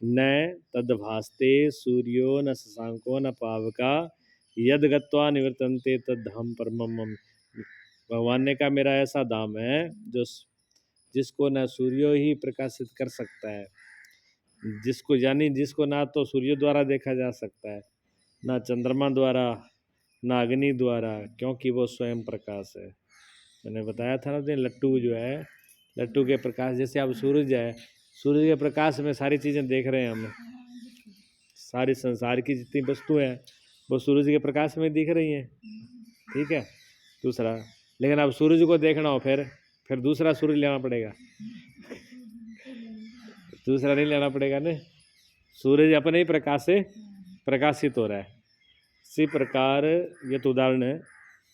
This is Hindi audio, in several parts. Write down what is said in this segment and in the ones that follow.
न तद्भास्ते सूर्यो न शशांको न पावका यद गत्वा निवर्तन्ते तद्धम परमम मम। भगवान ने कहा मेरा ऐसा धाम है जो जिसको न सूर्य ही प्रकाशित कर सकता है, जिसको यानी जिसको ना तो सूर्य द्वारा देखा जा सकता है, ना चंद्रमा द्वारा, ना अग्नि द्वारा, क्योंकि वो स्वयं प्रकाश है। मैंने बताया था ना, लट्टू जो है, लट्टू के प्रकाश जैसे अब सूरज है, सूरज के प्रकाश में सारी चीज़ें देख रहे हैं हम, सारी संसार की जितनी वस्तुएं हैं वो सूरज के प्रकाश में दिख रही हैं। ठीक है। दूसरा, लेकिन अब सूरज को देखना हो फिर दूसरा सूरज लेना पड़ेगा, दूसरा नहीं लेना पड़ेगा ना, सूरज अपने ही प्रकाश से प्रकाशित हो रहा है। इसी प्रकार ये तो उदाहरण है,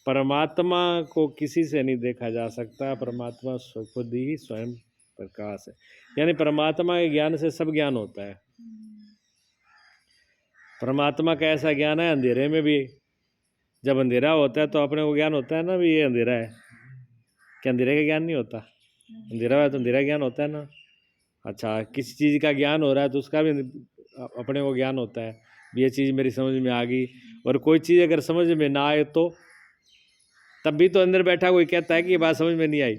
परमात्मा को किसी से नहीं देखा जा सकता, परमात्मा खुद ही स्वयं प्रकाश है। यानी परमात्मा के ज्ञान से सब ज्ञान होता है। परमात्मा का ऐसा ज्ञान है अंधेरे में भी, जब अंधेरा होता है तो अपने को ज्ञान होता है ना भी ये अंधेरा है, क्या अंधेरे का ज्ञान नहीं होता? अंधेरा है तो अंधेरा ज्ञान होता है ना। अच्छा, किसी चीज़ का ज्ञान हो रहा है तो उसका भी अपने को ज्ञान होता है, ये चीज़ मेरी समझ में आ गई। और कोई चीज़ अगर समझ में ना आए तो तब भी तो अंदर बैठा कोई कहता है कि ये बात समझ में नहीं आई,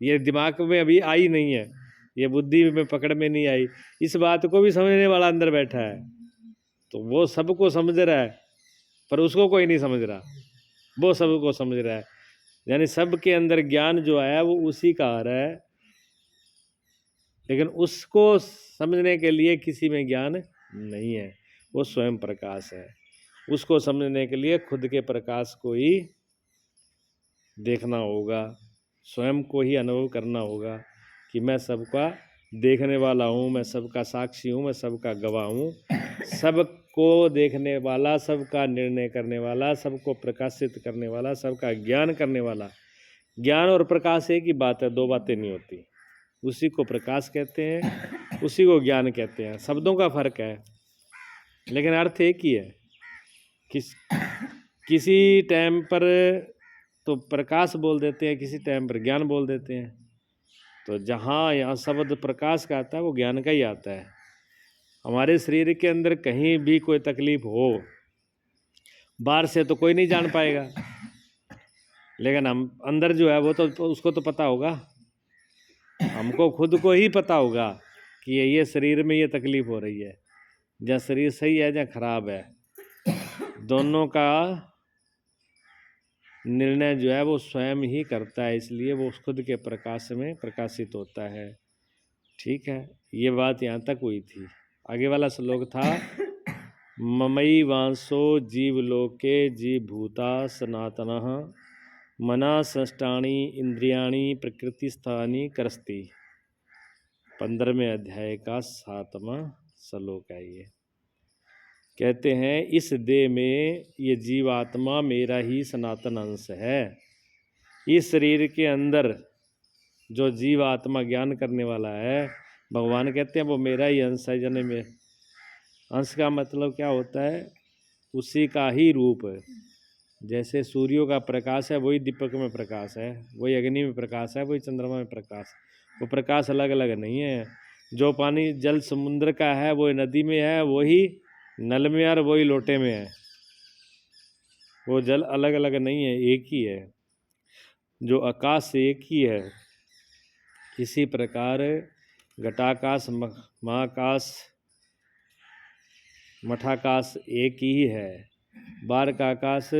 ये दिमाग में अभी आई नहीं है, ये बुद्धि में पकड़ में नहीं आई, इस बात को भी समझने वाला अंदर बैठा है। तो वो सबको समझ रहा है पर उसको कोई नहीं समझ रहा, वो सबको समझ रहा है। यानी सबके अंदर ज्ञान जो है वो उसी का आ रहा है, लेकिन उसको समझने के लिए किसी में ज्ञान नहीं है, वो स्वयं प्रकाश है। उसको समझने के लिए खुद के प्रकाश को ही देखना होगा, स्वयं को ही अनुभव करना होगा कि मैं सबका देखने वाला हूँ, मैं सबका साक्षी हूँ, मैं सबका गवाह हूँ, सबको देखने वाला, सबका निर्णय करने वाला, सबको प्रकाशित करने वाला, सबका ज्ञान करने वाला। ज्ञान और प्रकाश एक ही बात है, दो बातें नहीं होती। उसी को प्रकाश कहते हैं, उसी को ज्ञान कहते हैं। शब्दों का फर्क है लेकिन अर्थ एक ही है। किसी टाइम पर तो प्रकाश बोल देते हैं, किसी टाइम पर ज्ञान बोल देते हैं। तो जहाँ यहाँ शब्द प्रकाश का आता है वो ज्ञान का ही आता है। हमारे शरीर के अंदर कहीं भी कोई तकलीफ हो, बाहर से तो कोई नहीं जान पाएगा, लेकिन हम अंदर जो है वो तो उसको तो पता होगा, हमको खुद को ही पता होगा कि ये शरीर में ये तकलीफ हो रही है, जहाँ शरीर सही है जहाँ खराब है, दोनों का निर्णय जो है वो स्वयं ही करता है, इसलिए वो खुद के प्रकाश में प्रकाशित होता है। ठीक है, ये बात यहाँ तक हुई थी। आगे वाला श्लोक था, ममई वांसो जीवलोके जीवभूता सनातनः मना संष्टानि इंद्रियाणि प्रकृतिस्थानि करस्ति। 15वें अध्याय का 7वां श्लोक है। ये कहते हैं इस देह में ये जीवात्मा मेरा ही सनातन अंश है। इस शरीर के अंदर जो जीवात्मा ज्ञान करने वाला है, भगवान कहते हैं वो मेरा ही अंश है। जने में अंश का मतलब क्या होता है? उसी का ही रूप है। जैसे सूर्यों का प्रकाश है वही दीपक में प्रकाश है, वही अग्नि में प्रकाश है, वही चंद्रमा में प्रकाश। वो प्रकाश अलग अलग नहीं है। जो पानी जल समुद्र का है वो नदी में है, वही नल में और वही लोटे में है। वो जल अलग अलग नहीं है, एक ही है। जो आकाश एक ही है। इसी प्रकार घटाकाश, महाकाश, मठाकाश एक ही है। बाहर का आकाश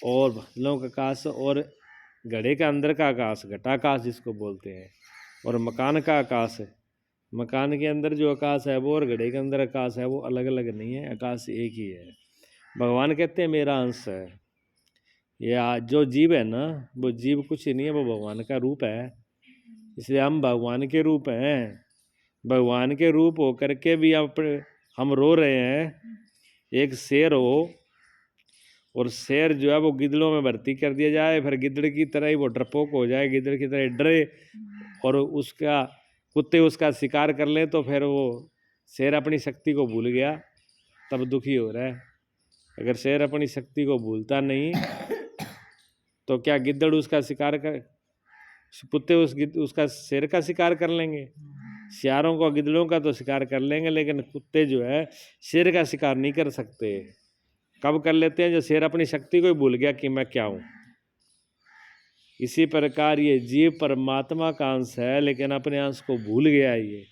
और भस्लों का आकाश और घड़े का अंदर का आकाश घटाकाश जिसको बोलते हैं, और मकान का आकाश है, मकान के अंदर जो आकाश है वो और घड़े के अंदर आकाश है वो अलग अलग नहीं है, आकाश एक ही है। भगवान कहते हैं मेरा अंश है। ये जो जीव है ना, वो जीव कुछ ही नहीं है, वो भगवान का रूप है। इसलिए हम भगवान के रूप हैं। भगवान के रूप हो करके भी हम रो रहे हैं। एक शेर हो और शेर जो है वो गिद्धड़ों में भर्ती कर दिया जाए, फिर गिद्धड़ की तरह ही वो डरपोक हो जाए, गिद्धड़ की तरह डरे और उसका कुत्ते उसका शिकार कर लें, तो फिर वो शेर अपनी शक्ति को भूल गया, तब दुखी हो रहा है। अगर शेर अपनी शक्ति को भूलता नहीं तो क्या गिद्धड़ उसका शिकार कर, कुत्ते उसका शेर का शिकार कर लेंगे? सियारों को गिद्धड़ों का तो शिकार कर लेंगे, लेकिन कुत्ते जो है शेर का शिकार नहीं कर सकते। कब कर लेते हैं? जो शेर अपनी शक्ति को ही भूल गया कि मैं क्या हूँ। इसी प्रकार ये जीव परमात्मा का अंश है, लेकिन अपने अंश को भूल गया। ये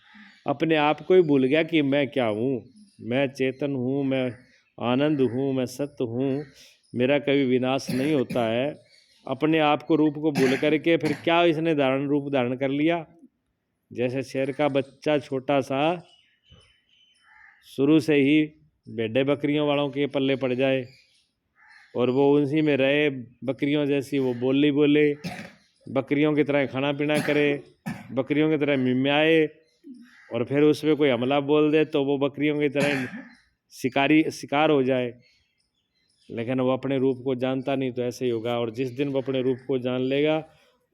अपने आप को ही भूल गया कि मैं क्या हूँ, मैं चेतन हूँ, मैं आनंद हूँ, मैं सत्य हूँ, मेरा कभी विनाश नहीं होता है। अपने आप को रूप को भूल करके फिर क्या इसने रूप धारण कर लिया। जैसे शेर का बच्चा छोटा सा शुरू से ही भेड़े बकरियों वालों के पल्ले पड़ जाए और वो उसी में रहे, बकरियों जैसी वो बोले, बकरियों की तरह खाना पीना करे, बकरियों की तरह मिम्याए, और फिर उस पर कोई हमला बोल दे तो वो बकरियों की तरह शिकार हो जाए। लेकिन वो अपने रूप को जानता नहीं, तो ऐसे ही होगा। और जिस दिन वो अपने रूप को जान लेगा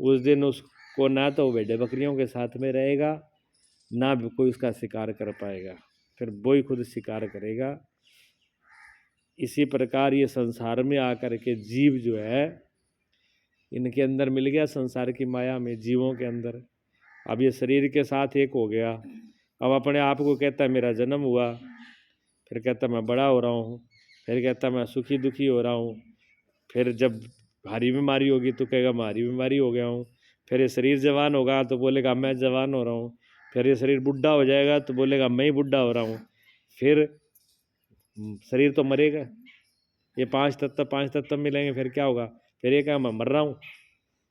उस दिन उसको ना तो भेड़े बकरियों के साथ में रहेगा, ना भी कोई उसका शिकार कर पाएगा, फिर वो ही खुद शिकार करेगा। इसी प्रकार ये संसार में आकर के जीव जो है, इनके अंदर मिल गया संसार की माया में, जीवों के अंदर। अब ये शरीर के साथ एक हो गया। अब अपने आप को कहता है मेरा जन्म हुआ, फिर कहता मैं बड़ा हो रहा हूँ, फिर कहता मैं सुखी दुखी हो रहा हूँ, फिर जब भारी बीमारी होगी तो कहेगा भारी बीमारी हो गया हूँ, फिर ये शरीर जवान होगा तो बोलेगा मैं जवान हो रहा हूँ, फिर ये शरीर बुढ़ा हो जाएगा तो बोलेगा मैं ही बुढ़ा हो रहा हूँ, फिर शरीर तो मरेगा। ये पांच तत्व मिलेंगे, फिर क्या होगा? फिर ये क्या मैं मर रहा हूँ,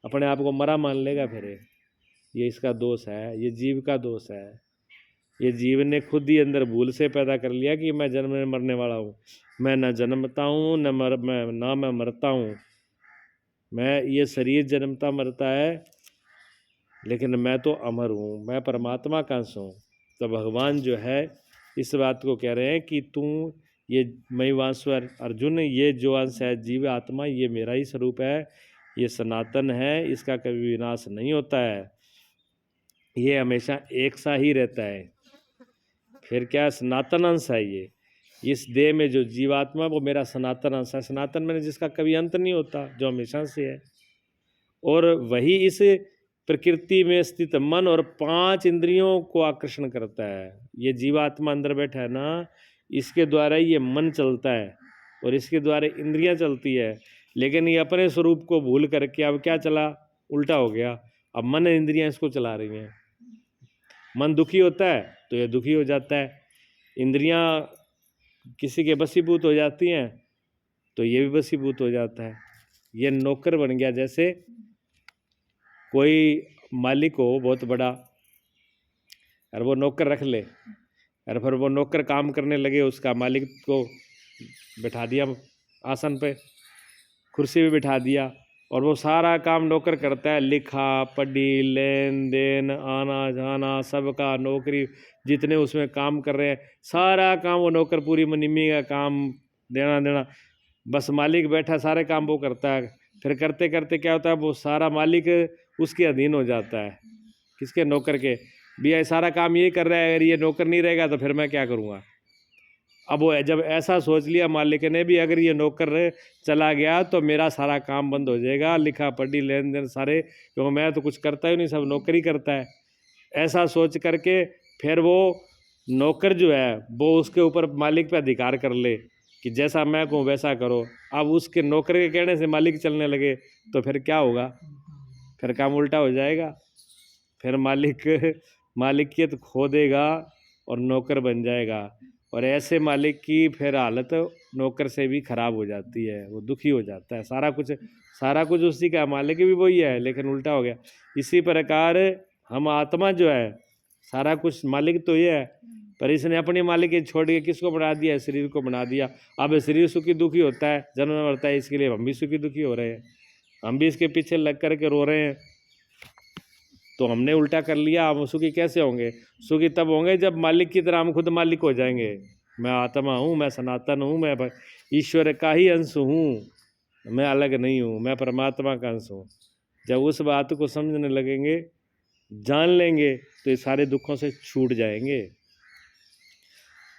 अपने आप को मरा मान लेगा। फिर ये इसका दोष है, ये जीव का दोष है। ये जीव ने खुद ही अंदर भूल से पैदा कर लिया कि मैं जन्म मरने वाला हूँ। मैं न जन्मता हूँ न मैं मरता हूँ। मैं ये शरीर जन्मता मरता है, लेकिन मैं तो अमर हूँ, मैं परमात्मा का अंश हूँ। तो भगवान जो है इस बात को कह रहे हैं कि तू ये मई वांसवर अर्जुन, ये जो अंश है जीव आत्मा, ये मेरा ही स्वरूप है, ये सनातन है, इसका कभी विनाश नहीं होता है, ये हमेशा एक सा ही रहता है। फिर क्या? सनातन अंश है ये। इस देह में जो जीवात्मा वो मेरा सनातन अंश है। सनातन मैंने जिसका कभी अंत नहीं होता, जो हमेशा से है। और वही इस प्रकृति में स्थित मन और 5 इंद्रियों को आकर्षण करता है। ये जीवात्मा अंदर बैठा है ना, इसके द्वारा ये मन चलता है और इसके द्वारा इंद्रियां चलती है। लेकिन ये अपने स्वरूप को भूल करके अब क्या चला? उल्टा हो गया। अब मन इंद्रियां इसको चला रही हैं। मन दुखी होता है तो ये दुखी हो जाता है, इंद्रियां किसी के बसीभूत हो जाती हैं तो ये भी बसीभूत हो जाता है। ये नौकर बन गया। जैसे कोई मालिक हो बहुत बड़ा और वो नौकर रख ले, और फिर वो नौकर काम करने लगे, उसका मालिक को बिठा दिया आसन पे, कुर्सी पे बिठा दिया, और वो सारा काम नौकर करता है, लिखा पढ़ी लेन देन आना जाना सबका, नौकरी जितने उसमें काम कर रहे हैं सारा काम वो नौकर, पूरी मनिमी का काम, देना, बस मालिक बैठा सारे काम वो करता है। फिर करते करते क्या होता है? वो सारा मालिक उसके अधीन हो जाता है। किसके? नौकर के। भैया सारा काम ये कर रहा है, अगर ये नौकर नहीं रहेगा तो फिर मैं क्या करूँगा? अब वो जब ऐसा सोच लिया मालिक ने भी, अगर ये नौकर चला गया तो मेरा सारा काम बंद हो जाएगा, लिखा पढ़ी लेन देन सारे, क्योंकि मैं तो कुछ करता ही नहीं, सब नौकर ही करता है। ऐसा सोच करके फिर वो नौकर जो है वो उसके ऊपर मालिक पे अधिकार कर ले कि जैसा मैं कहूँ वैसा करो। अब उसके नौकर के कहने से मालिक चलने लगे तो फिर क्या होगा? फिर काम उल्टा हो जाएगा। फिर मालिकियत खो देगा और नौकर बन जाएगा। और ऐसे मालिक की फिर हालत नौकर से भी खराब हो जाती है, वो दुखी हो जाता है। सारा कुछ उसी का, मालिक भी वही है लेकिन उल्टा हो गया। इसी प्रकार हम आत्मा जो है, सारा कुछ मालिक तो ये है, पर इसने अपनी मालिक छोड़ के किसको बना दिया? शरीर को बना दिया। अब शरीर सुखी दुखी होता है, जन्म मरता है, इसके लिए हम भी सुखी दुखी हो रहे हैं, हम भी इसके पीछे लग करके रो रहे हैं। तो हमने उल्टा कर लिया। हम सुखी कैसे होंगे? सुखी तब होंगे जब मालिक की तरह हम खुद मालिक हो जाएंगे। मैं आत्मा हूँ, मैं सनातन हूँ, मैं ईश्वर का ही अंश हूँ, मैं अलग नहीं हूँ, मैं परमात्मा का अंश हूँ। जब उस बात को समझने लगेंगे, जान लेंगे, तो ये सारे दुखों से छूट जाएंगे।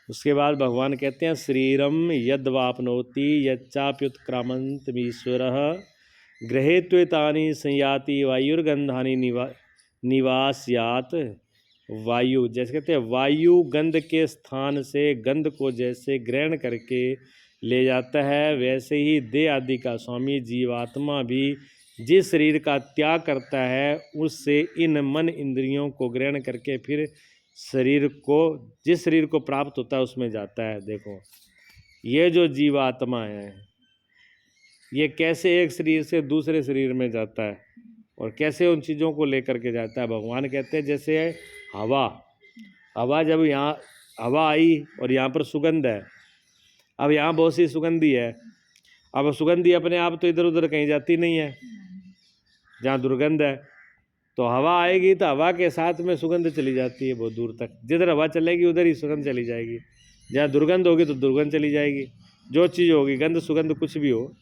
उसके बाद भगवान कहते हैं श्रीरम यद्वापनोति यच्चाप्युत्क्रामन्तमीश्वरः गृहे त्वेतानि संयाति वायुर्गंधानि निवास्यात् वायु, जैसे कहते हैं वायु गंध के स्थान से गंध को जैसे ग्रहण करके ले जाता है, वैसे ही देह आदि का स्वामी जीवात्मा भी जिस शरीर का त्याग करता है उससे इन मन इंद्रियों को ग्रहण करके फिर शरीर को, जिस शरीर को प्राप्त होता है उसमें जाता है। देखो ये जो जीवात्मा है ये कैसे एक शरीर से दूसरे शरीर में जाता है और कैसे उन चीज़ों को लेकर के जाता है। भगवान कहते हैं जैसे हवा, हवा जब यहाँ हवा आई और यहाँ पर सुगंध है, अब यहाँ बहुत सी सुगंधी है, अब सुगंधी अपने आप तो इधर उधर कहीं जाती नहीं है, जहाँ दुर्गंध है तो हवा आएगी तो हवा के साथ में सुगंध चली जाती है बहुत दूर तक, जिधर हवा चलेगी उधर ही सुगंध चली जाएगी, जहाँ दुर्गंध होगी तो दुर्गंध चली जाएगी। जो चीज़ होगी गंध सुगंध कुछ भी हो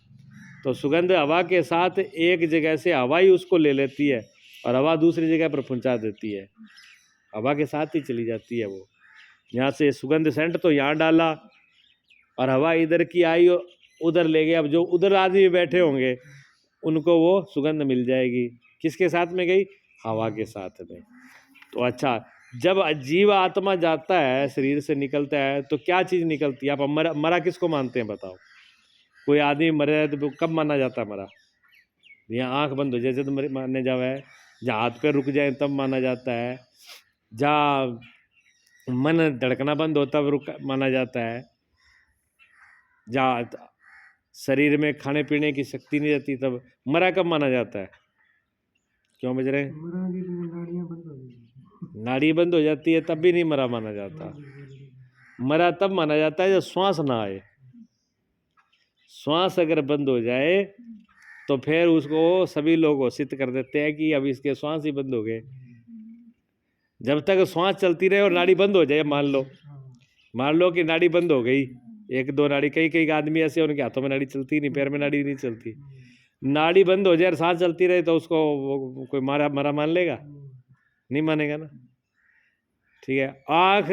तो सुगंध हवा के साथ एक जगह से हवा ही उसको ले लेती है और हवा दूसरी जगह पर पहुंचा देती है, हवा के साथ ही चली जाती है वो। यहाँ से सुगंध सेंट तो यहाँ डाला और हवा इधर की आई और उधर ले गए, अब जो उधर आदमी बैठे होंगे उनको वो सुगंध मिल जाएगी, किसके साथ में गई, हवा के साथ में। तो अच्छा, जब जीव आत्मा जाता है शरीर से निकलता है तो क्या चीज़ निकलती है। आप मरा किसको मानते हैं बताओ, कोई आदमी मरे तो कब माना जाता है मरा, यहाँ आंख बंद हो जाए तो मानने जावा है, जहाँ हाथ पैर रुक जाए तब माना जाता है, जहाँ मन धड़कना बंद होता है रुक माना जाता है, जहाँ शरीर में खाने पीने की शक्ति नहीं रहती तब मरा कब माना जाता है। क्यों बज रहे, नाड़ी बंद हो जाती है तब भी नहीं मरा माना जाता, मरा तब माना जाता है जब श्वास ना आए। श्वास अगर बंद हो जाए तो फिर उसको सभी लोग घोषित कर देते हैं कि अब इसके श्वास ही बंद हो गए। जब तक श्वास चलती रहे और नाड़ी बंद हो जाए, मान लो कि नाड़ी बंद हो गई, एक दो नाड़ी, कई आदमी ऐसे उनके हाथों में नाड़ी चलती नहीं, पैर में नाड़ी नहीं चलती, नाड़ी बंद हो जाए और सांस चलती रहे तो उसको कोई मरा मान लेगा, नहीं मानेगा ना। ठीक है, आँख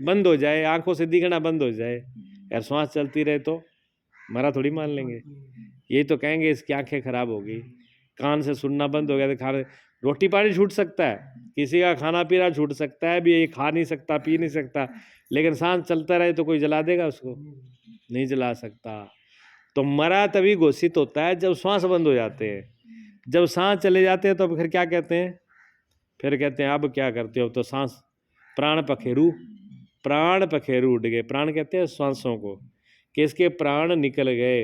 बंद हो जाए, आंखों से दिखना बंद हो जाए यार श्वास चलती रहे तो मरा थोड़ी मान लेंगे, यही तो कहेंगे इसकी आंखें खराब हो गई, कान से सुनना बंद हो गया तो खाने, रोटी पानी छूट सकता है, किसी का खाना पीना छूट सकता है, भी ये खा नहीं सकता पी नहीं सकता, लेकिन सांस चलता रहे तो कोई जला देगा उसको, नहीं जला सकता। तो मरा तभी घोषित होता है जब श्वास बंद हो जाते हैं, जब सांस चले जाते हैं तो फिर क्या कहते हैं, फिर कहते हैं अब क्या करते हो, तो सांस प्राण पखेरु, प्राण पखेरु उड़ गए, प्राण कहते हैं श्वासों को, किसके प्राण निकल गए,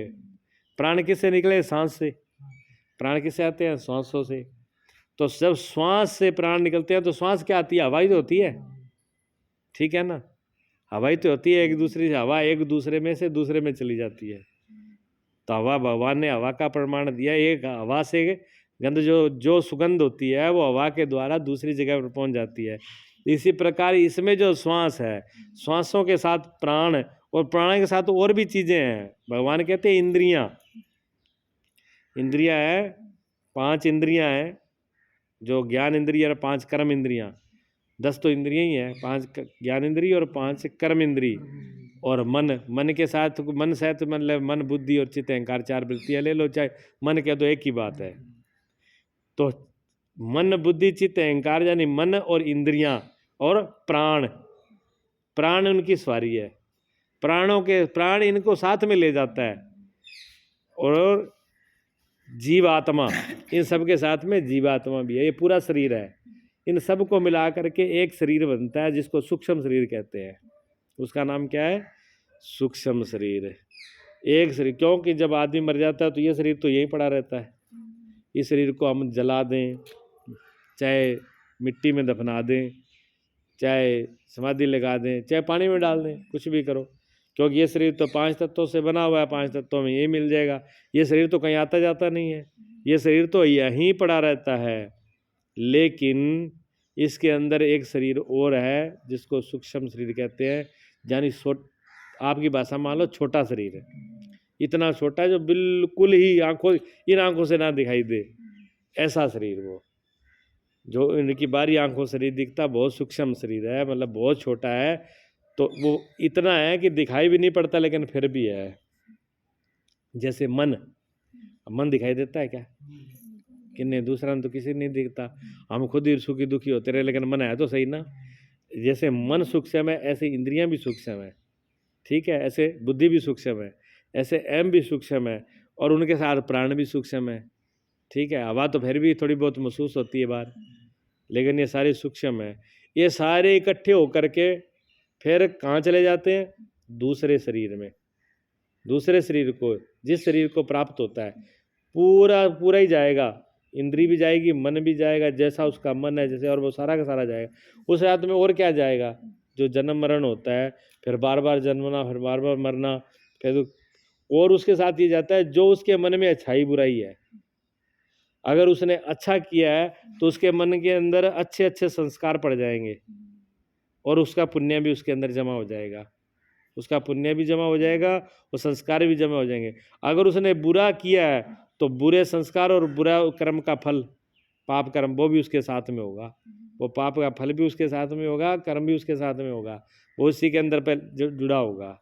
प्राण किससे निकले, सांस से, प्राण किससे आते हैं, श्वासों से। तो जब श्वास से प्राण निकलते हैं तो श्वास क्या आती है, हवा ही तो होती है, ठीक है ना, हवा ही तो होती है, एक दूसरे से हवा एक दूसरे में से दूसरे में चली जाती है। तो हवा, भगवान ने हवा का प्रमाण दिया, एक हवा से गंध जो सुगंध होती है वो हवा के द्वारा दूसरी जगह पर पहुंच जाती है। इसी प्रकार इसमें जो श्वास है, श्वासों के साथ प्राण और प्राण के साथ और भी चीजें हैं। भगवान कहते हैं इंद्रियां, इंद्रियां है, 5 इंद्रियां हैं, जो ज्ञान इंद्रिय और 5 कर्म इंद्रियां, 10 तो इंद्रियां ही है, 5 ज्ञान इंद्रिय और 5 कर्म इंद्रिय, और मन के साथ, मन सहित मतलब मन बुद्धि और चित्त अहंकार 4 वृत्तियां ले लो, चाहे मन कह दो, एक ही बात है। तो मन बुद्धि चित्त अहंकार यानी मन और इंद्रियां और प्राण, प्राण उनकी सवारी है, प्राणों के प्राण इनको साथ में ले जाता है, और जीवात्मा इन सब के साथ में जीवात्मा भी है, ये पूरा शरीर है, इन सब को मिला करके एक शरीर बनता है जिसको सूक्ष्म शरीर कहते हैं। उसका नाम क्या है, सूक्ष्म शरीर। एक शरीर, क्योंकि जब आदमी मर जाता है तो ये शरीर तो यहीं पड़ा रहता है, इस शरीर को हम जला दें, चाहे मिट्टी में दफना दें, चाहे समाधि लगा दें, चाहे पानी में डाल दें, कुछ भी करो, क्योंकि ये शरीर तो 5 तत्वों से बना हुआ है, 5 तत्वों में ये मिल जाएगा। ये शरीर तो कहीं आता जाता नहीं है, ये शरीर तो यहीं पड़ा रहता है, लेकिन इसके अंदर एक शरीर और है जिसको सूक्ष्म शरीर कहते हैं, यानी आपकी भाषा मान लो छोटा शरीर है, इतना छोटा जो बिल्कुल ही इन आंखों से ना दिखाई दे, ऐसा शरीर वो, जो इनकी बारी आंखों से नहीं दिखता, बहुत सूक्ष्म शरीर है, मतलब बहुत छोटा है। तो वो इतना है कि दिखाई भी नहीं पड़ता, लेकिन फिर भी है। जैसे मन दिखाई देता है क्या, कि नहीं, दूसरा तो किसी नहीं दिखता, हम खुद ही सुखी दुखी होते रहे, लेकिन मन है तो सही ना, जैसे मन सूक्ष्म है ऐसे इंद्रियां भी सूक्ष्म है, ठीक है, ऐसे बुद्धि भी सूक्ष्म है, ऐसे एम भी सूक्ष्म है, और उनके साथ प्राण भी सूक्ष्म है, ठीक है। हवा तो फिर भी थोड़ी बहुत महसूस होती है बाहर, लेकिन ये सारे सूक्ष्म है। ये सारे इकट्ठे होकर के फिर कहाँ चले जाते हैं? दूसरे शरीर में। दूसरे शरीर को, जिस शरीर को प्राप्त होता है, पूरा पूरा ही जाएगा, इंद्री भी जाएगी, मन भी जाएगा, जैसा उसका मन है जैसे, और वो सारा का सारा जाएगा। उस रात में और क्या जाएगा? जो जन्म मरण होता है, फिर बार बार जन्मना, फिर बार बार मरना, फिर और उसके साथ ये जाता है जो उसके मन में अच्छाई बुराई है। अगर उसने अच्छा किया है तो उसके मन के अंदर अच्छे अच्छे संस्कार पड़ जाएंगे, और उसका पुण्य भी उसके अंदर जमा हो जाएगा, उसका पुण्य भी जमा हो जाएगा और संस्कार भी जमा हो जाएंगे। अगर उसने बुरा किया है तो बुरे संस्कार और बुरा कर्म का फल, पाप कर्म, वो भी उसके साथ में होगा, वो पाप का फल भी उसके साथ में होगा, कर्म भी उसके साथ में होगा, वो उसी के अंदर पे जुड़ा होगा।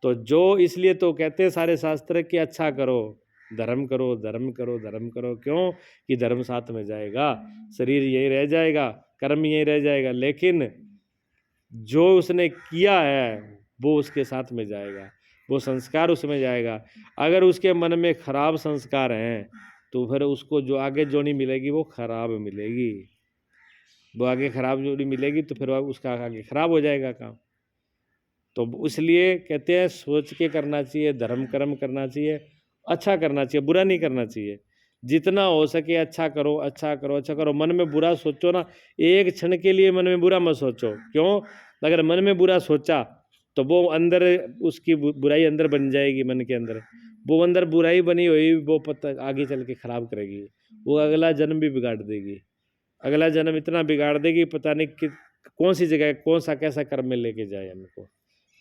तो जो, इसलिए तो कहते हैं सारे शास्त्र कि अच्छा करो, धर्म करो, धर्म करो, धर्म करो। क्यों? कि धर्म साथ में जाएगा, शरीर यही रह जाएगा, कर्म यही रह जाएगा, लेकिन जो उसने किया है वो उसके साथ में जाएगा, वो संस्कार उसमें जाएगा। अगर उसके मन में खराब संस्कार हैं तो फिर उसको जो आगे जोड़ी मिलेगी वो खराब मिलेगी, वो आगे खराब जोड़ी मिलेगी तो फिर उसका आगे खराब हो जाएगा काम। तो इसलिए कहते हैं सोच के करना चाहिए, धर्म कर्म करना चाहिए, अच्छा करना चाहिए, बुरा नहीं करना चाहिए। जितना हो सके अच्छा करो, अच्छा करो, अच्छा करो। मन में बुरा सोचो ना, एक क्षण के लिए मन में बुरा मत सोचो। क्यों? अगर मन में बुरा सोचा तो वो अंदर उसकी बुराई अंदर बन जाएगी, मन के अंदर वो अंदर बुराई बनी हुई वो पता आगे चल के खराब करेगी, वो अगला जन्म भी बिगाड़ देगी, अगला जन्म इतना बिगाड़ देगी पता नहीं कि कौन सी जगह कौन सा कैसा कर्म में लेके जाए हमको,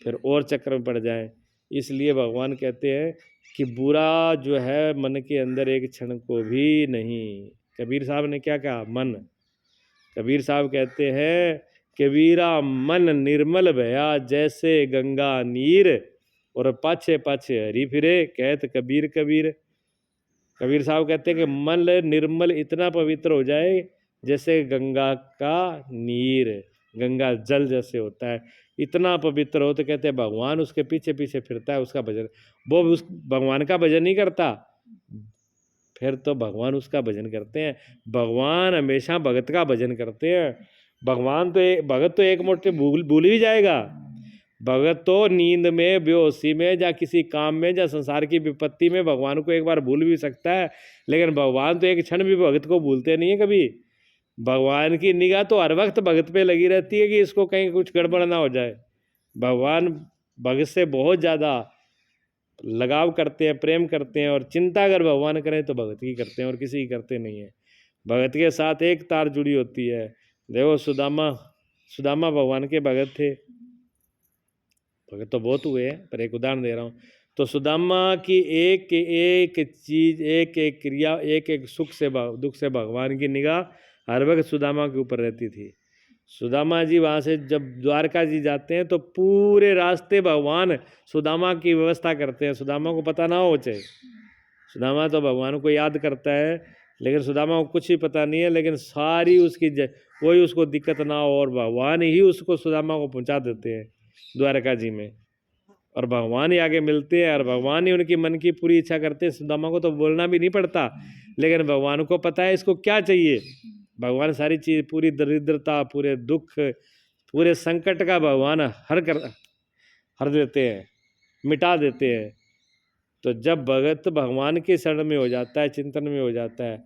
फिर और चक्र में पड़ जाए। इसलिए भगवान कहते हैं कि बुरा जो है मन के अंदर एक क्षण को भी नहीं। कबीर साहब ने क्या कहा? मन। कबीर साहब कहते हैं, कबीरा मन निर्मल भया जैसे गंगा नीर, और पाछे पाछे हरी फिरे कहत कबीर कबीर। कबीर साहब कहते हैं कि मन निर्मल इतना पवित्र हो जाए जैसे गंगा का नीर, गंगा जल जैसे होता है, इतना पवित्र हो। तो कहते हैं भगवान उसके पीछे पीछे फिरता है, उसका भजन, वो उस भगवान का भजन नहीं करता, फिर तो भगवान उसका भजन करते हैं। भगवान हमेशा भगत का भजन करते हैं। भगवान तो भगत तो एक मोटे भूल भी जाएगा, भगत तो नींद में, बेहोशी में, या किसी काम में, या संसार की विपत्ति में भगवान को एक बार भूल भी सकता है, लेकिन भगवान तो एक क्षण भी भगत को भूलते नहीं है कभी। भगवान की निगाह तो हर वक्त भगत पे लगी रहती है कि इसको कहीं कुछ गड़बड़ ना हो जाए। भगवान भगत से बहुत ज़्यादा लगाव करते हैं, प्रेम करते हैं, और चिंता अगर भगवान करें तो भगत की करते हैं और किसी की करते नहीं है। भगत के साथ एक तार जुड़ी होती है। देखो सुदामा, सुदामा भगवान के भगत थे, भगत तो बहुत हुए हैं पर एक उदाहरण दे रहा हूँ। तो सुदामा की एक एक चीज, एक एक क्रिया, एक एक सुख से दुख से भगवान की निगाह हर वक्त सुदामा के ऊपर रहती थी। सुदामा जी वहाँ से जब द्वारका जी जाते हैं तो पूरे रास्ते भगवान सुदामा की व्यवस्था करते हैं, सुदामा को पता ना हो चाहे। सुदामा तो भगवान को याद करता है, लेकिन सुदामा को कुछ ही पता नहीं है, लेकिन सारी उसकी कोई उसको दिक्कत ना हो, और भगवान ही उसको सुदामा को पहुँचा देते हैं द्वारका जी में, और भगवान ही आगे मिलते हैं, और भगवान ही उनकी मन की पूरी इच्छा करते हैं। सुदामा को तो बोलना भी नहीं पड़ता, लेकिन भगवान को पता है इसको क्या चाहिए। भगवान सारी चीज, पूरी दरिद्रता, पूरे दुख, पूरे संकट का भगवान हर देते हैं, मिटा देते हैं। तो जब भगत भगवान के शरण में हो जाता है, चिंतन में हो जाता है,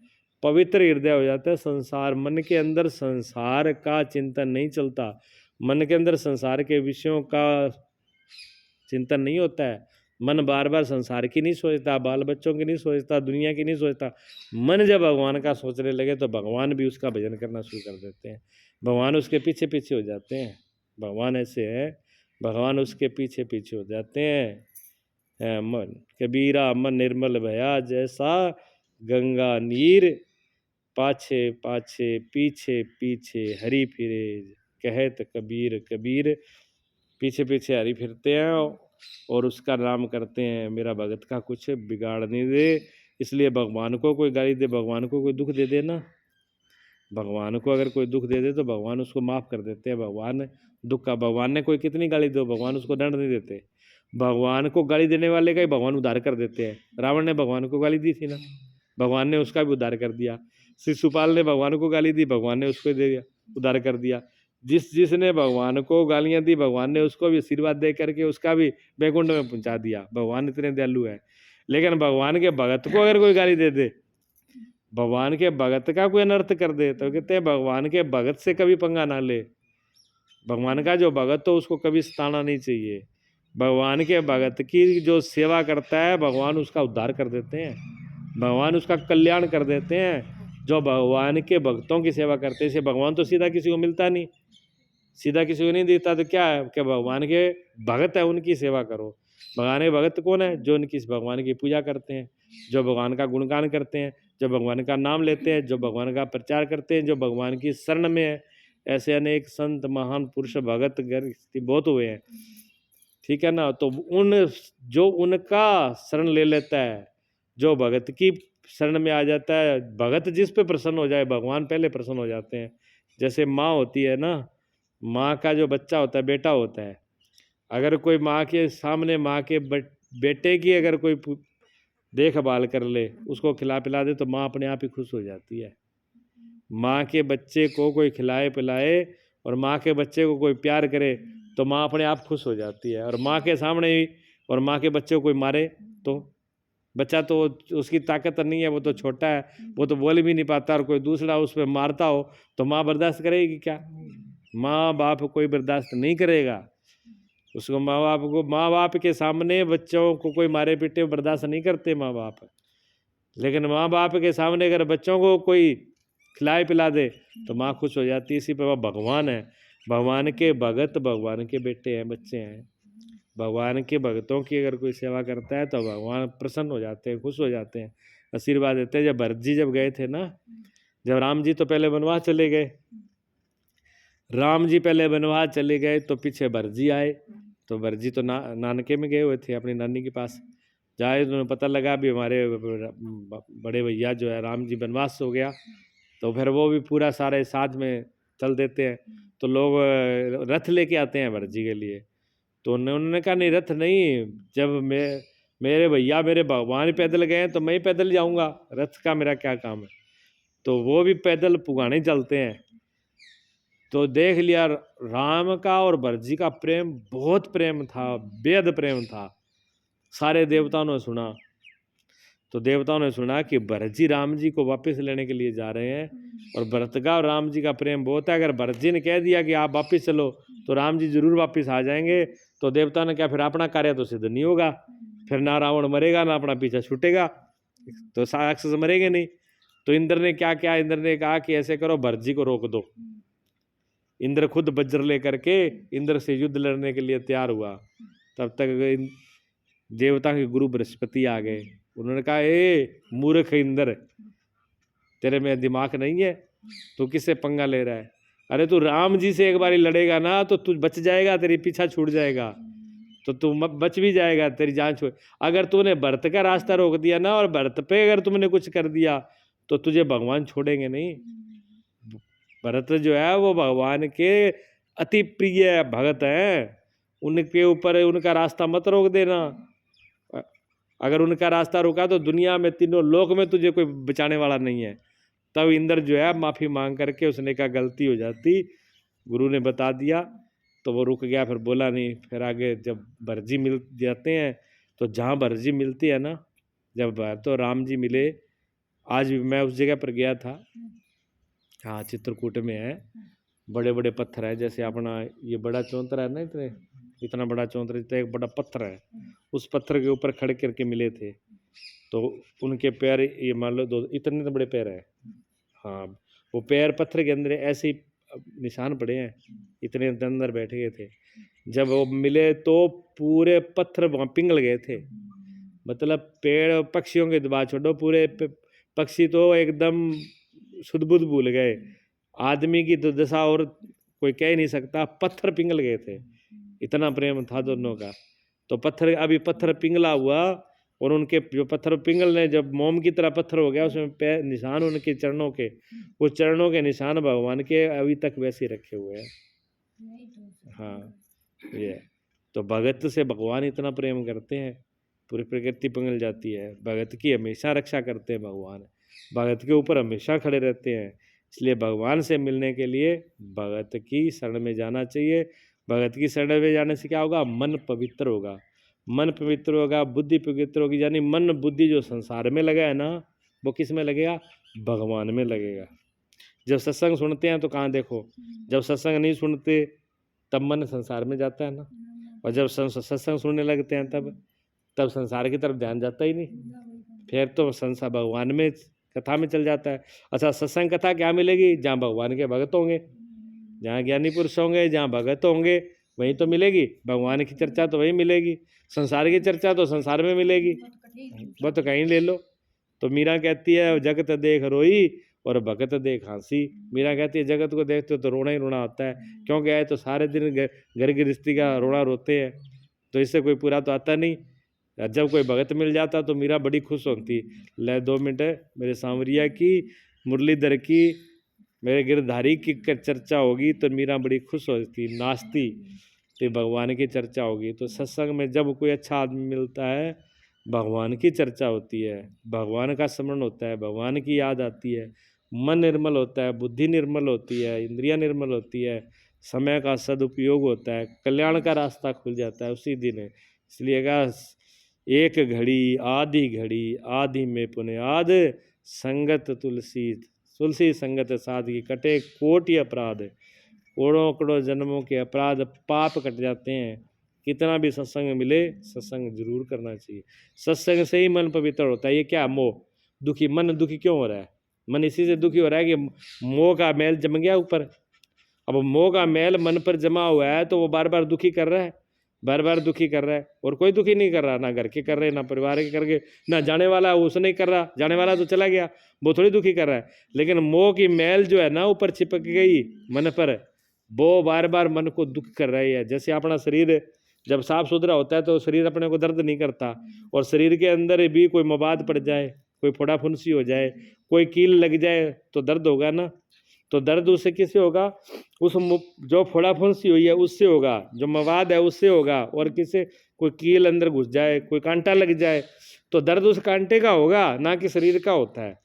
पवित्र हृदय हो जाता है, संसार, मन के अंदर संसार का चिंतन नहीं चलता, मन के अंदर संसार के विषयों का चिंतन नहीं होता है। मन बार बार संसार की नहीं सोचता, बाल बच्चों की नहीं सोचता, दुनिया की नहीं सोचता। मन जब भगवान का सोचने लगे तो भगवान भी उसका भजन करना शुरू कर देते हैं, भगवान उसके पीछे पीछे हो जाते हैं। भगवान ऐसे है, भगवान उसके पीछे पीछे हो जाते हैं। मन कबीरा मन निर्मल भया जैसा गंगा नीर, पाछे पाछे पीछे पीछे हरी फिरे कहत कबीर कबीर। पीछे पीछे हरी फिरते हैं और उसका नाम करते हैं, मेरा भगत का कुछ बिगाड़ नहीं दे। इसलिए भगवान को कोई गाली दे, भगवान को कोई दुख दे देना, भगवान को अगर कोई दुख दे दे तो भगवान उसको माफ़ कर देते हैं। भगवान दुख का, भगवान ने कोई कितनी गाली दो, भगवान उसको दंड नहीं देते। भगवान को गाली देने वाले का ही भगवान उद्धार कर देते हैं। रावण ने भगवान को गाली दी थी ना, भगवान ने उसका भी उद्धार कर दिया। शिशुपाल ने भगवान को गाली दी, भगवान ने उसको दे दिया, उद्धार कर दिया। जिसने भगवान को गालियां दी, भगवान ने उसको भी आशीर्वाद दे करके उसका भी वैकुंठ में पहुंचा दिया। भगवान इतने दयालु है। लेकिन भगवान के भगत को अगर कोई गाली दे दे, भगवान के भगत का कोई अनर्थ कर दे, तो कहते हैं भगवान के भगत से कभी पंगा ना ले। भगवान का जो भगत हो उसको कभी सताना नहीं चाहिए। भगवान के भगत की जो सेवा करता है, भगवान उसका उद्धार कर देते हैं, भगवान उसका कल्याण कर देते हैं। जो भगवान के भक्तों की सेवा करते हैं, इसे भगवान तो सीधा किसी को मिलता नहीं, सीधा किसी को नहीं देता, तो क्या है कि भगवान के भगत है उनकी सेवा करो। भगवान के भगत कौन है? जो उनकी भगवान की पूजा करते हैं, जो भगवान का गुणगान करते हैं, जो भगवान का नाम लेते हैं, जो भगवान का प्रचार करते हैं, जो भगवान की शरण में है। ऐसे अनेक संत, महान पुरुष, भगत बहुत हुए हैं, ठीक है ना। तो जो उनका शरण ले लेता है, जो भगत की शरण में आ जाता है, भगत जिस पे प्रसन्न हो जाए, भगवान पहले प्रसन्न हो जाते हैं। जैसे माँ होती है ना, माँ का जो बच्चा होता है, बेटा होता है, अगर कोई माँ के सामने माँ के बेटे की अगर कोई देखभाल कर ले, उसको खिला पिला दे, तो माँ अपने आप ही खुश हो जाती है। माँ के बच्चे को कोई खिलाए पिलाए और माँ के बच्चे को कोई प्यार करे, तो माँ अपने आप खुश हो जाती है। और माँ के सामने ही और माँ के बच्चे को कोई मारे, तो बच्चा तो उसकी ताकत नहीं है, वो तो छोटा है, वो तो बोल भी नहीं पाता, और कोई दूसरा उस पर मारता हो तो माँ बर्दाश्त करेगी क्या? माँ बाप कोई बर्दाश्त नहीं करेगा उसको। माँ बाप के सामने बच्चों को कोई मारे पीटे बर्दाश्त नहीं करते माँ बाप। लेकिन माँ बाप के सामने अगर बच्चों को कोई खिलाए पिला दे तो माँ खुश हो जाती है। इसी पर भगवान है, भगवान के भगत भगवान के बेटे हैं, बच्चे हैं। भगवान के भक्तों की अगर कोई सेवा करता है तो भगवान प्रसन्न हो जाते हैं, खुश हो जाते हैं, आशीर्वाद देते हैं। जब भरत जी जब गए थे ना, जब राम जी तो पहले वनवास चले गए, राम जी पहले वनवास चले गए, तो पीछे भरत जी आए। तो भरत जी तो नानके में गए हुए थे अपनी नानी के पास, जाए तो उन्हें पता लगा भी हमारे बड़े भैया जो है राम जी वनवास हो गया, तो फिर वो भी पूरा सारे साथ में चल देते हैं। तो लोग रथ लेके आते हैं भरत जी के लिए, तो उन्होंने कहा नहीं, रथ नहीं, जब मेरे भैया मेरे भगवान पैदल गए तो मैं ही पैदल जाऊंगा, रथ का मेरा क्या काम है। तो वो भी पैदल पुगाने चलते हैं। तो देख लिया, राम का और भरत जी का प्रेम बहुत प्रेम था, बेहद प्रेम था। सारे देवताओं ने सुना, तो देवताओं ने सुना कि भरत जी राम जी को वापस लेने के लिए जा रहे हैं, और भरत का और राम जी का प्रेम बहुत है। अगर भरत जी ने कह दिया कि आप वापस चलो तो राम जी जरूर वापस आ जाएंगे। तो देवता ने क्या, फिर अपना कार्य तो सिद्ध नहीं होगा, फिर ना रावण मरेगा ना अपना पीछा छूटेगा, तो राक्षस मरेंगे नहीं। तो इंद्र ने क्या किया, इंद्र ने कहा कि ऐसे करो, भरत जी को रोक दो। इंद्र खुद वज्र लेकर के इंद्र से युद्ध लड़ने के लिए तैयार हुआ। तब तक देवता के गुरु बृहस्पति आ गए। उन्होंने कहा, ए मूर्ख इंद्र, तेरे में दिमाग नहीं है, तू किससे पंगा ले रहा है? अरे तू राम जी से एक बारी लड़ेगा ना तो तू बच जाएगा, तेरी पीछा छूट जाएगा, तो तू बच भी जाएगा, तेरी जान छूट। अगर तूने भरत का रास्ता रोक दिया ना, और भरत पे अगर तुमने कुछ कर दिया, तो तुझे भगवान छोड़ेंगे नहीं। भरत जो है वो भगवान के अति प्रिय भगत हैं, उनके ऊपर उनका रास्ता मत रोक देना। अगर उनका रास्ता रोका तो दुनिया में तीनों लोक में तुझे कोई बचाने वाला नहीं है। तब इंद्र जो है माफ़ी मांग करके, उसने कहा गलती हो जाती, गुरु ने बता दिया, तो वो रुक गया, फिर बोला नहीं। फिर आगे जब भरत जी मिल जाते हैं, तो जहाँ भरत जी मिलती है ना, जब तो राम जी मिले, आज भी मैं उस जगह पर गया था, हाँ चित्रकूट में है, बड़े बड़े पत्थर है, जैसे अपना ये बड़ा चौंतरा है ना, इतना बड़ा चौंतरा, इतना एक बड़ा पत्थर है, उस पत्थर के ऊपर खड़े करके मिले थे। तो उनके पैर, ये मान लो दो इतने तो बड़े पैर है, हाँ वो पैर पत्थर के अंदर ऐसे ही निशान पड़े हैं, इतने अंदर बैठे गए थे। जब वो मिले तो पूरे पत्थर वहाँ पिघल गए थे, मतलब पेड़ पक्षियों के दबा छोड़ो, पूरे पक्षी तो एकदम शुद्ध बुद्ध भूल गए, आदमी की दुर्दशा और कोई कह नहीं सकता, पत्थर पिघल गए थे, इतना प्रेम था दोनों का। तो पत्थर, अभी पत्थर पिघला हुआ और उनके जो पत्थर पिघलने जब मोम की तरह पत्थर हो गया, उसमें पैर निशान उनके चरणों के, वो चरणों के निशान भगवान के अभी तक वैसे ही रखे हुए हैं। हाँ, ये तो भगत से भगवान इतना प्रेम करते हैं, पूरी प्रकृति पिघल जाती है। भगत की हमेशा रक्षा करते हैं भगवान, भगत के ऊपर हमेशा खड़े रहते हैं। इसलिए भगवान से मिलने के लिए भगत की शरण में जाना चाहिए। भगत की शरण में जाने से क्या होगा? मन पवित्र होगा, मन पवित्र होगा, बुद्धि पवित्र होगी। यानी मन बुद्धि जो संसार में लगा है ना, वो किस में लगेगा? भगवान में लगेगा। जब सत्संग सुनते हैं तो कहाँ देखो, जब सत्संग नहीं सुनते तब मन संसार में जाता है ना, और जब सत्संग सुनने लगते हैं तब संसार की तरफ ध्यान जाता ही नहीं, फिर तो संसार भगवान में कथा में चल जाता है। अच्छा, सत्संग कथा क्या मिलेगी? जहाँ भगवान के भगत होंगे, जहाँ ज्ञानी पुरुष होंगे, जहाँ भगत होंगे, वहीं तो मिलेगी। भगवान की चर्चा तो वहीं मिलेगी, संसार की चर्चा तो संसार में मिलेगी, वो तो कहीं ले लो। तो मीरा कहती है जगत देख रोई और भगत देख हंसी। मीरा कहती है जगत को देखते हो तो रोना ही रोना होता है, क्योंकि आए तो सारे दिन घर गृहस्थी का रोना रोते हैं, तो इससे कोई पूरा तो आता नहीं। जब कोई भगत मिल जाता तो मीरा बड़ी खुश होती, ले 2 मिनट मेरे सांवरिया की, मुरलीधर की, मेरे गिरधारी की चर्चा होगी तो मीरा बड़ी खुश होती, नाचती, तो भगवान की चर्चा होगी। तो सत्संग में जब कोई अच्छा आदमी मिलता है, भगवान की चर्चा होती है, भगवान का स्मरण होता है, भगवान की याद आती है, मन निर्मल होता है, बुद्धि निर्मल होती है, इंद्रियां निर्मल होती है, समय का सदुपयोग होता है, कल्याण का रास्ता खुल जाता है उसी दिन है। इसलिए कहा एक घड़ी आधी घड़ी आधी में पुण्याद, संगत तुलसी तुलसी संगत सादगी, कटे कोटि अपराध। करोड़ों करोड़ जन्मों के अपराध पाप कट जाते हैं। कितना भी सत्संग मिले, सत्संग जरूर करना चाहिए। सत्संग से ही मन पवित्र होता है। ये क्या मोह, दुखी मन दुखी क्यों हो रहा है? मन इसी से दुखी हो रहा है कि मोह का मैल जम गया ऊपर। अब मोह का मैल मन पर जमा हुआ है तो वो बार बार दुखी कर रहा है, बार बार दुखी कर रहा है। और कोई दुखी नहीं कर रहा, ना घर के कर रहे, ना परिवार के कर गए, ना जाने वाला उसने नहीं कर रहा, जाने वाला तो चला गया, वो थोड़ी दुखी कर रहा है। लेकिन मोह की मैल जो है ना ऊपर चिपक गई मन पर, वो बार बार मन को दुख कर रही है। जैसे अपना शरीर जब साफ सुथरा होता है तो शरीर अपने को दर्द नहीं करता, और शरीर के अंदर भी कोई मवाद पड़ जाए, कोई फोड़ा फुंसी हो जाए, कोई कील लग जाए तो दर्द होगा ना। तो दर्द उससे किससे होगा? उस जो फोड़ा फुंसी हुई है उससे होगा, जो मवाद है उससे होगा। और किसे? कोई कील अंदर घुस जाए, कोई कांटा लग जाए तो दर्द उस कांटे का होगा, ना कि शरीर का होता है।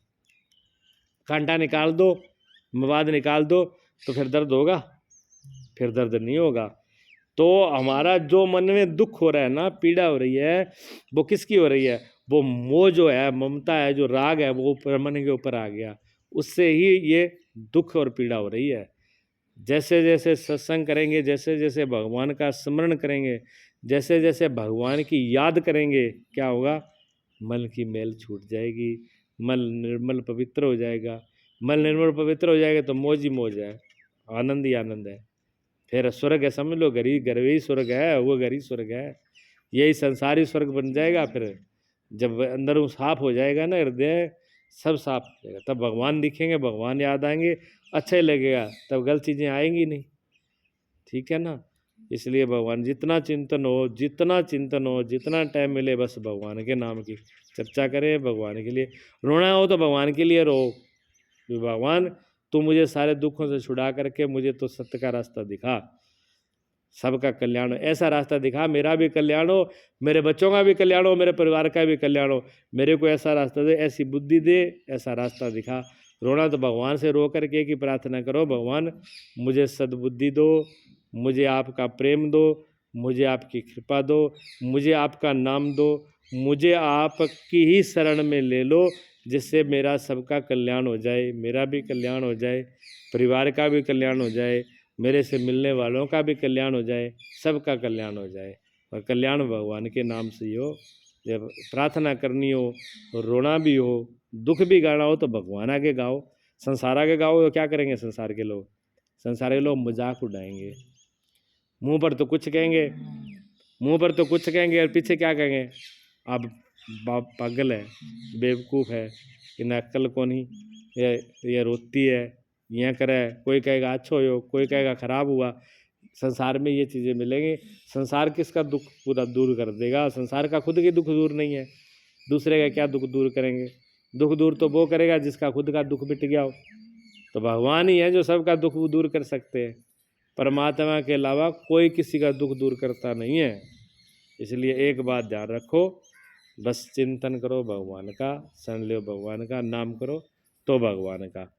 कांटा निकाल दो, मवाद निकाल दो तो फिर दर्द होगा? फिर दर्द नहीं होगा। तो हमारा जो मन में दुख हो रहा है ना, पीड़ा हो रही है, वो किसकी हो रही है? वो मोह जो है, ममता है, जो राग है, वो ऊपर मन के ऊपर आ गया, उससे ही ये दुख और पीड़ा हो रही है। जैसे जैसे सत्संग करेंगे, जैसे जैसे भगवान का स्मरण करेंगे, जैसे जैसे भगवान की याद करेंगे, क्या होगा? मन की मैल छूट जाएगी, मन निर्मल पवित्र हो जाएगा। मन निर्मल पवित्र हो जाएगा तो मौज ही मौज है, आनंद ही आनंद है। फिर स्वर्ग है, समझ लो, घर ही स्वर्ग है, वो घर ही स्वर्ग है। यही संसारी स्वर्ग बन जाएगा। फिर जब अंदर साफ हो जाएगा ना हृदय, सब साफ हो जाएगा, तब भगवान दिखेंगे, भगवान याद आएंगे, अच्छा ही लगेगा, तब गलत चीज़ें आएंगी नहीं। ठीक है ना? इसलिए भगवान जितना चिंतन हो, जितना चिंतन हो, जितना टाइम मिले, बस भगवान के नाम की चर्चा करें, भगवान के लिए रोना हो तो भगवान के लिए रो। भगवान तू मुझे सारे दुखों से छुड़ा करके मुझे तो सत्य का रास्ता दिखा, सबका कल्याण हो, ऐसा रास्ता दिखा, मेरा भी कल्याण हो, मेरे बच्चों का भी कल्याण हो, मेरे परिवार का भी कल्याण हो। मेरे को ऐसा रास्ता दे, ऐसी बुद्धि दे, ऐसा रास्ता दिखा। रोना तो भगवान से रो करके की प्रार्थना करो, भगवान मुझे सद्बुद्धि दो, मुझे आपका प्रेम दो, मुझे आपकी कृपा दो, मुझे आपका नाम दो, मुझे आपकी ही शरण में ले लो, जिससे मेरा सबका कल्याण हो जाए, मेरा भी कल्याण हो जाए, परिवार का भी कल्याण हो जाए, मेरे से मिलने वालों का भी कल्याण हो जाए, सबका कल्याण हो जाए। और कल्याण भगवान के नाम से ही हो। जब प्रार्थना करनी हो, रोना भी हो, दुख भी गाना हो तो भगवान आगे गाओ। संसार आगे गाओ तो क्या करेंगे संसार के लोग? संसार के लोग मजाक उड़ाएंगे, मुंह पर तो कुछ कहेंगे, मुंह पर तो कुछ कहेंगे और पीछे क्या कहेंगे? आप पागल है, बेवकूफ़ है, इन्हें अक्ल को नहीं, ये रोती है, यहाँ करे। कोई कहेगा अच्छा हो, कोई कहेगा खराब हुआ। संसार में ये चीज़ें मिलेंगी। संसार किसका दुख पूरा दूर कर देगा? संसार का खुद की दुख दूर नहीं है। दूसरे का क्या दुख दूर करेंगे? दुख दूर तो वो करेगा जिसका खुद का दुख मिट गया हो। तो भगवान ही है जो सबका दुख दूर कर सकते हैं। परमात्मा के अलावा कोई किसी का दुख दूर करता नहीं है। इसलिए एक बात ध्यान रखो, बस चिंतन करो भगवान का, शरण लो भगवान का, नाम करो तो भगवान का।